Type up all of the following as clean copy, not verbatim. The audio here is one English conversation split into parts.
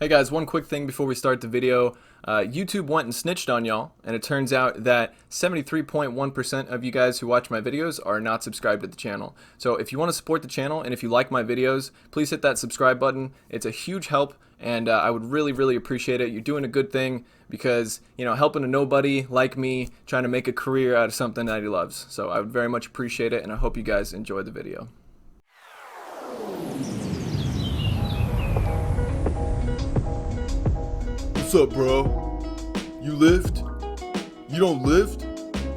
Hey guys, one quick thing before we start the video. YouTube went and snitched on y'all, and it turns out that 73.1% of you guys who watch my videos are not subscribed to the channel. So if you want to support the channel and if you like my videos, please hit that subscribe button. It's a huge help, and I would really appreciate it. You're doing a good thing because, you know, helping a nobody like me trying to make a career out of something that he loves. So I would very much appreciate it, and I hope you guys enjoy the video. What's up, bro? You lift? You don't lift?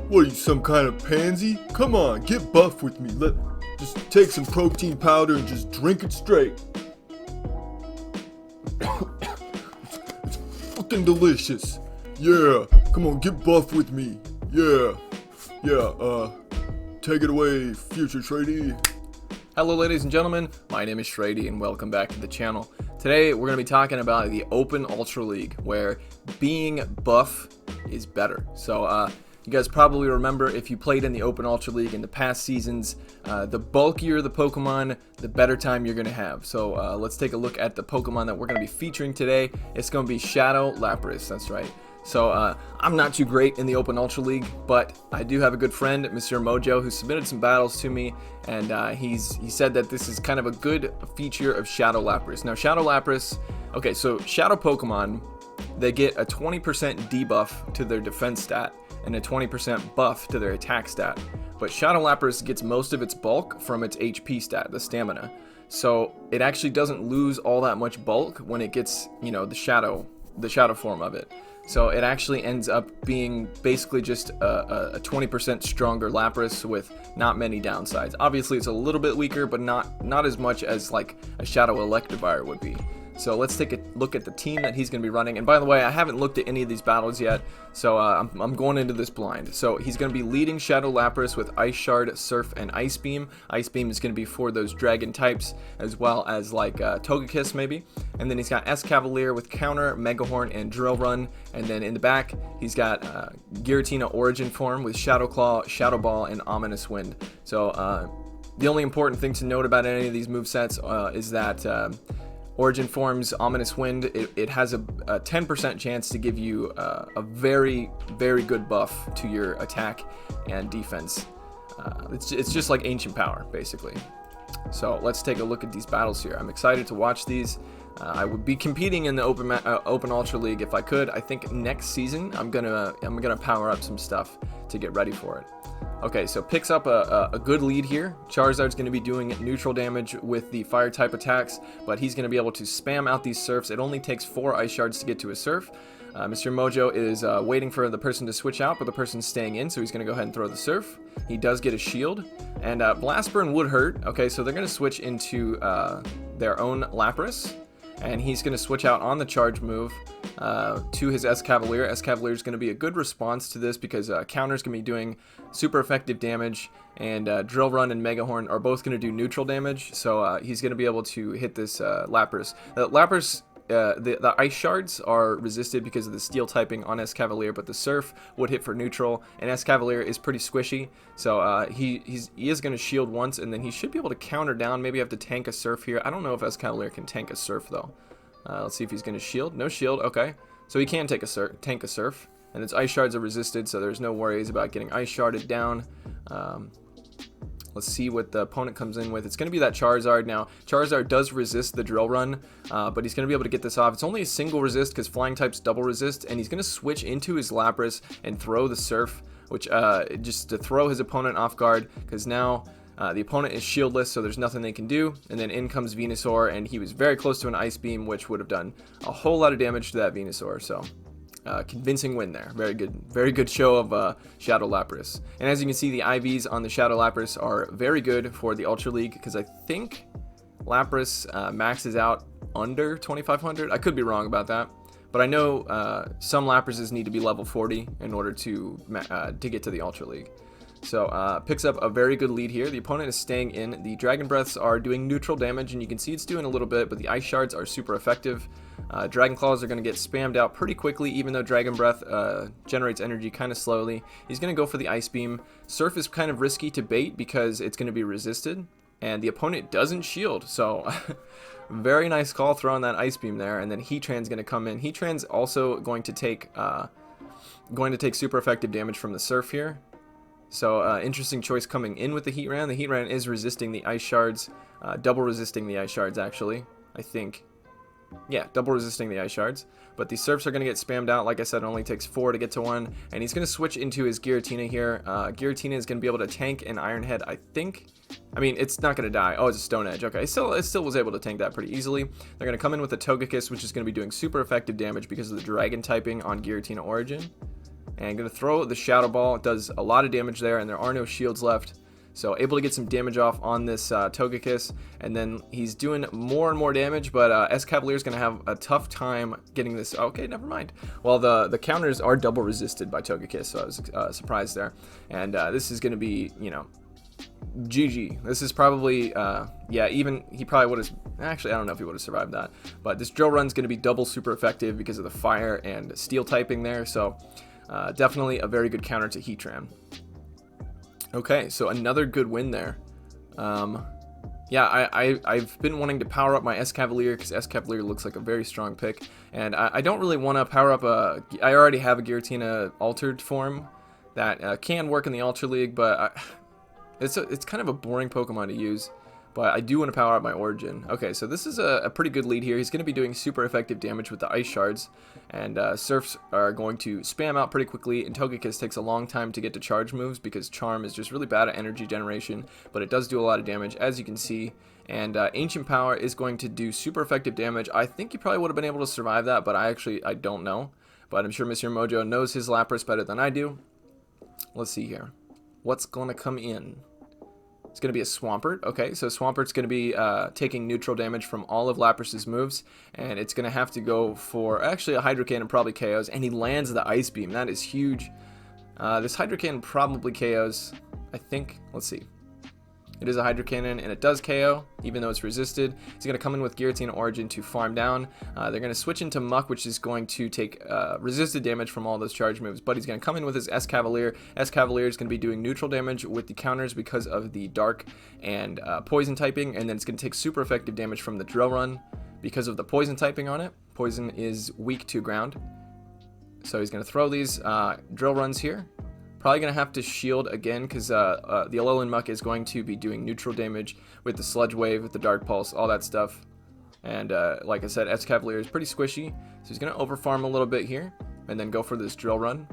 What are you, some kind of pansy? Come on, get buff with me. Just take some protein powder and just drink it straight. It's fucking delicious. Yeah, come on, get buff with me. Yeah, take it away, future shraydee. Hello ladies and gentlemen, my name is shraydee and welcome back to the channel. Today we're going to be talking about the Open Ultra League, where being buff is better. So you guys probably remember, if you played in the Open Ultra League in the past seasons, the bulkier the Pokemon, the better time you're going to have. So let's take a look at the Pokemon that we're going to be featuring today. It's going to be Shadow Lapras, that's right. So I'm not too great in the Open Ultra League, but I do have a good friend, Mr. Mojo, who submitted some battles to me, and he said that this is kind of a good feature of Shadow Lapras. Now, Shadow Lapras, okay, so Shadow Pokemon, they get a 20% debuff to their defense stat and a 20% buff to their attack stat. But Shadow Lapras gets most of its bulk from its HP stat, the stamina. So it actually doesn't lose all that much bulk when it gets, you know, the shadow form of it. So it actually ends up being basically just a 20% stronger Lapras with not many downsides. Obviously it's a little bit weaker, but not as much as like a Shadow Electivire would be. So let's take a look at the team that he's going to be running. And by the way, I haven't looked at any of these battles yet, so I'm going into this blind. So he's going to be leading Shadow Lapras with Ice Shard, Surf, and Ice Beam. Ice Beam is going to be for those dragon types, as well as like Togekiss maybe. And then he's got Escavalier with Counter, Megahorn, and Drill Run. And then in the back, he's got Giratina Origin Form with Shadow Claw, Shadow Ball, and Ominous Wind. So the only important thing to note about any of these movesets is that Origin Form's Ominous Wind, it has a 10% chance to give you a very good buff to your attack and defense. It's just like Ancient Power, basically. So let's take a look at these battles here. I'm excited to watch these. I would be competing in the Open Ultra League if I could. I think next season I'm gonna power up some stuff to get ready for it. Okay, so picks up a good lead here. Charizard's going to be doing neutral damage with the fire type attacks, but he's going to be able to spam out these surfs. It only takes 4 ice shards to get to a surf. Mr. Mojo is waiting for the person to switch out, but the person's staying in, so he's going to go ahead and throw the surf. He does get a shield, and Blast Burn would hurt. Okay, so they're going to switch into their own Lapras, and he's going to switch out on the charge move to his Escavalier. Escavalier is going to be a good response to this because Counter's going to be doing super effective damage, and Drill Run and Megahorn are both going to do neutral damage, so he's going to be able to hit this Lapras. The Ice Shards are resisted because of the Steel typing on Escavalier, but the Surf would hit for neutral, and Escavalier is pretty squishy, so he is going to shield once, and then he should be able to counter down. Maybe have to tank a Surf here. I don't know if Escavalier can tank a Surf, though. Let's see if he's going to shield. No shield, okay. So he can tank a Surf, and its Ice Shards are resisted, so there's no worries about getting Ice Sharded down. Let's see what the opponent comes in with. It's going to be that Charizard. Now, Charizard does resist the Drill Run, but he's going to be able to get this off. It's only a single resist because flying types double resist, and he's going to switch into his Lapras and throw the Surf, which just to throw his opponent off guard, because now the opponent is shieldless, so there's nothing they can do. And then in comes Venusaur, and he was very close to an Ice Beam, which would have done a whole lot of damage to that Venusaur. So convincing win there. Very good show of Shadow Lapras. And as you can see, the IVs on the Shadow Lapras are very good for the Ultra League, because I think Lapras maxes out under 2500. I could be wrong about that, but I know some Laprases need to be level 40 in order to get to the Ultra League. So picks up a very good lead here. The opponent is staying in. The Dragon Breaths are doing neutral damage, and you can see it's doing a little bit, but the Ice Shards are super effective. Dragon Claws are going to get spammed out pretty quickly, even though Dragon Breath generates energy kind of slowly. He's going to go for the Ice Beam. Surf is kind of risky to bait because it's going to be resisted, and the opponent doesn't shield. So very nice call throwing that Ice Beam there, and then Heatran's going to come in. Heatran's also going to take super effective damage from the Surf here. So interesting choice coming in with the Heatran. The Heatran is resisting the Ice Shards, double resisting the Ice Shards actually, I think. Yeah, double resisting the Ice Shards. But the Surfs are going to get spammed out. Like I said, it only takes 4 to get to 1. And he's going to switch into his Giratina here. Giratina is going to be able to tank an Iron Head, I think. I mean, it's not going to die. Oh, it's a Stone Edge. Okay, it still was able to tank that pretty easily. They're going to come in with a Togekiss, which is going to be doing super effective damage because of the Dragon typing on Giratina Origin. And going to throw the Shadow Ball. It does a lot of damage there, and there are no shields left. So able to get some damage off on this Togekiss, and then he's doing more and more damage, but Escavalier is going to have a tough time getting this. Okay, never mind. Well, the counters are double resisted by Togekiss, so I was surprised there. And this is going to be, you know, GG. This is probably, yeah, even he probably would have, actually, I don't know if he would have survived that. But this Drill Run's going to be double super effective because of the Fire and Steel typing there, so definitely a very good counter to Heatran. Okay, so another good win there. Yeah, I've been wanting to power up my Escavalier because Escavalier looks like a very strong pick. And I don't really want to power up I already have a Giratina altered form that can work in the Ultra League, but it's kind of a boring Pokemon to use. But I do want to power up my Origin. Okay, so this is a pretty good lead here. He's going to be doing super effective damage with the Ice Shards. And Surfs are going to spam out pretty quickly. And Togekiss takes a long time to get to charge moves because Charm is just really bad at energy generation. But it does do a lot of damage, as you can see. And Ancient Power is going to do super effective damage. I think he probably would have been able to survive that, but I don't know. But I'm sure Mr. Mojo knows his Lapras better than I do. Let's see here. What's going to come in? It's going to be a Swampert. Okay, so Swampert's going to be taking neutral damage from all of Lapras's moves, and it's going to have to go for actually a Hydro Cannon probably KOs, and he lands the Ice Beam. That is huge. This Hydro Cannon probably KOs, I think. Let's see. It is a Hydro Cannon, and it does KO, even though it's resisted. He's going to come in with Giratina Origin to farm down. They're going to switch into Muck, which is going to take resisted damage from all those charge moves. But he's going to come in with his Escavalier. Escavalier is going to be doing neutral damage with the counters because of the Dark and Poison typing. And then it's going to take super effective damage from the Drill Run because of the Poison typing on it. Poison is weak to ground. So he's going to throw these Drill Runs here. Probably going to have to shield again because the Alolan Muck is going to be doing neutral damage with the Sludge Wave, with the Dark Pulse, all that stuff. And like I said, Escavalier is pretty squishy, so he's going to overfarm a little bit here and then go for this Drill Run.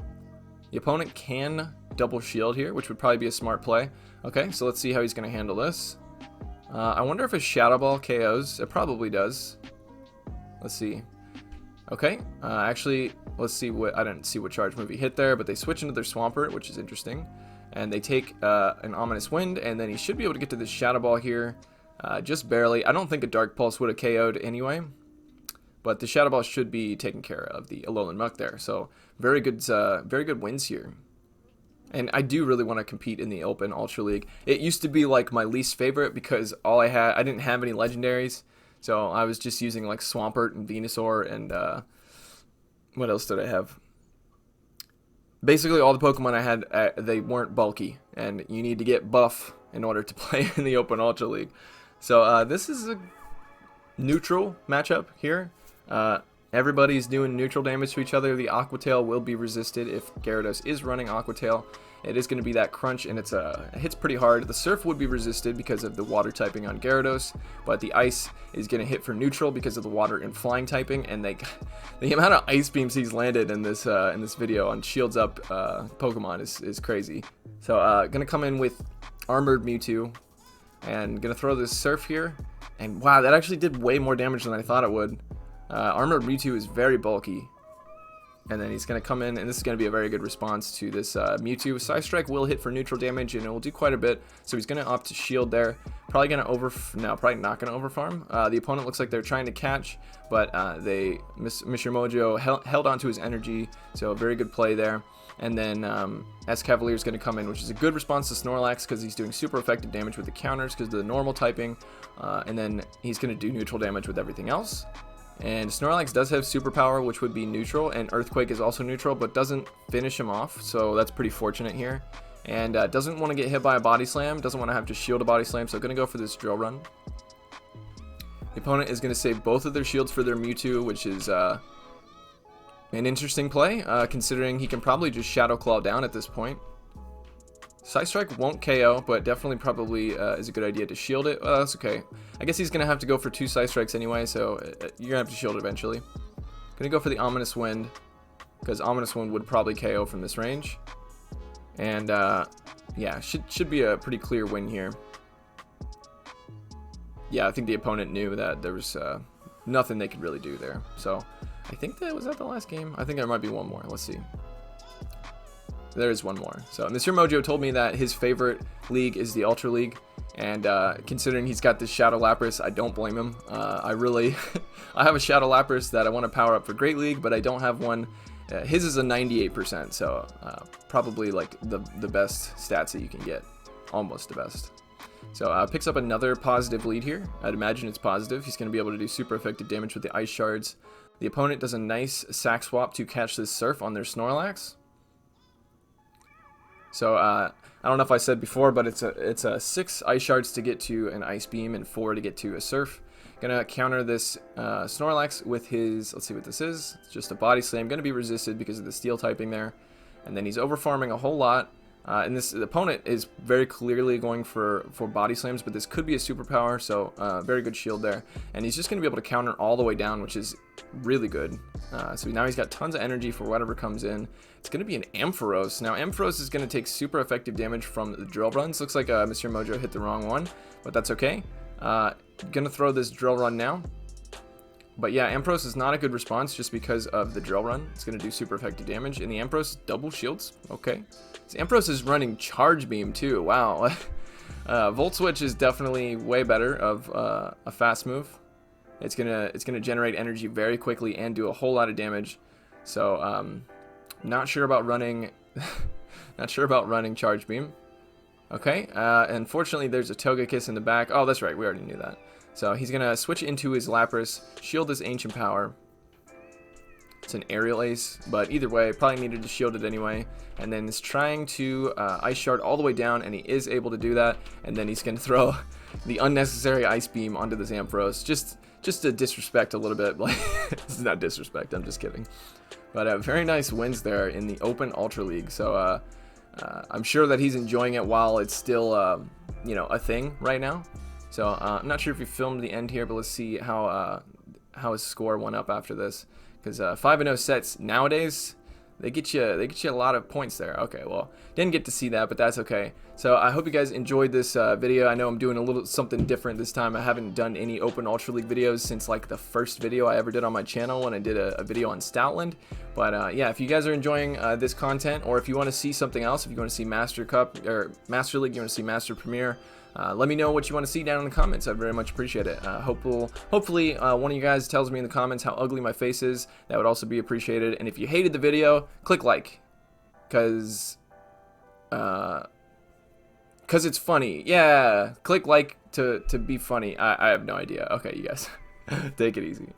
The opponent can double shield here, which would probably be a smart play. Okay, so let's see how he's going to handle this. I wonder if his Shadow Ball KOs. It probably does. Let's see. Okay, actually, let's see what, I didn't see what charge move he hit there, but they switch into their Swampert, which is interesting. And they take an Ominous Wind, and then he should be able to get to this Shadow Ball here, just barely. I don't think a Dark Pulse would have KO'd anyway, but the Shadow Ball should be taking care of the Alolan Muck there. So very good wins here. And I do really want to compete in the Open Ultra League. It used to be like my least favorite because I didn't have any legendaries. So I was just using like Swampert and Venusaur and what else did I have? Basically all the Pokemon I had, they weren't bulky, and you need to get buff in order to play in the Open Ultra League. So this is a neutral matchup here. Everybody's doing neutral damage to each other. The Aqua Tail will be resisted if Gyarados is running Aqua Tail. It is going to be that crunch, and it hits pretty hard. The Surf would be resisted because of the water typing on Gyarados, but the Ice is going to hit for neutral because of the water and flying typing. And the amount of Ice Beams he's landed in this video on Shields Up Pokemon is crazy. So going to come in with Armored Mewtwo, and going to throw this Surf here. And wow, that actually did way more damage than I thought it would. Armored Mewtwo is very bulky. And then he's going to come in, and this is going to be a very good response to this Mewtwo. Psystrike will hit for neutral damage, and it will do quite a bit. So he's going to opt to shield there. Probably going to probably not going to overfarm. The opponent looks like they're trying to catch, but Mr. Mojo held onto his energy, so a very good play there. And then Escavalier is going to come in, which is a good response to Snorlax because he's doing super effective damage with the counters because of the normal typing. And then he's going to do neutral damage with everything else. And Snorlax does have superpower, which would be neutral, and Earthquake is also neutral, but doesn't finish him off, so that's pretty fortunate here. and doesn't want to get hit by a body slam, doesn't want to have to shield a body slam, so going to go for this drill run. The opponent is going to save both of their shields for their Mewtwo, which is an interesting play, considering he can probably just Shadow Claw down at this point. Side Strike won't KO, but definitely probably is a good idea to shield it. Well, that's okay. I guess he's going to have to go for 2 Side Strikes anyway, so you're going to have to shield it eventually. Going to go for the Ominous Wind, because Ominous Wind would probably KO from this range. And, yeah, should be a pretty clear win here. Yeah, I think the opponent knew that there was nothing they could really do there. So, I think was that the last game? I think there might be one more. Let's see. There is one more. So Mr. Mojo told me that his favorite league is the Ultra League, and considering he's got this Shadow Lapras, I don't blame him. I have a Shadow Lapras that I want to power up for Great League, but I don't have one. His is a 98%, so probably like the best stats that you can get, almost the best. So picks up another positive lead here. I'd imagine it's positive. He's going to be able to do super effective damage with the Ice Shards. The opponent does a nice sack swap to catch this Surf on their Snorlax. So I don't know if I said before, but it's a 6 Ice Shards to get to an Ice Beam and 4 to get to a Surf. Gonna counter this Snorlax with his, let's see what this is. It's just a Body Slam. Gonna be resisted because of the Steel typing there. And then he's overfarming a whole lot. And the opponent is very clearly going for Body Slams, but this could be a superpower, so very good shield there. And he's just going to be able to counter all the way down, which is really good. So now he's got tons of energy for whatever comes in. It's going to be an Ampharos. Now Ampharos is going to take super effective damage from the drill runs. Looks like Mr. Mojo hit the wrong one, but that's okay. Going to throw this drill run now. But yeah, Ampharos is not a good response just because of the drill run. It's going to do super effective damage. And the Ampharos double shields. Okay. So Ampharos is running Charge Beam too. Wow. Volt Switch is definitely way better of a fast move. It's gonna generate energy very quickly and do a whole lot of damage. So not sure about running Charge Beam. Okay. Unfortunately, there's a Togekiss in the back. Oh, that's right. We already knew that. So he's going to switch into his Lapras, shield his Ancient Power. It's an Aerial Ace, but either way, probably needed to shield it anyway. And then is trying to Ice Shard all the way down, and he is able to do that. And then he's going to throw the unnecessary Ice Beam onto the Ampharos, just to disrespect a little bit. This is not disrespect, I'm just kidding. But very nice wins there in the Open Ultra League. So I'm sure that he's enjoying it while it's still, you know, a thing right now. So I'm not sure if he filmed the end here, but let's see how his score went up after this. Because 5-0 sets nowadays, they get you a lot of points there. Okay, well, didn't get to see that, but that's okay. So I hope you guys enjoyed this video. I know I'm doing a little something different this time. I haven't done any Open Ultra League videos since like the first video I ever did on my channel when I did a video on Stoutland. But yeah, if you guys are enjoying this content, or if you want to see something else, if you want to see Master Cup or Master League, you want to see Master Premier, let me know what you want to see down in the comments. I'd very much appreciate it. Hopefully one of you guys tells me in the comments how ugly my face is. That would also be appreciated. And if you hated the video, click like, cause it's funny. Yeah, click like to be funny. I have no idea. Okay, you guys, take it easy.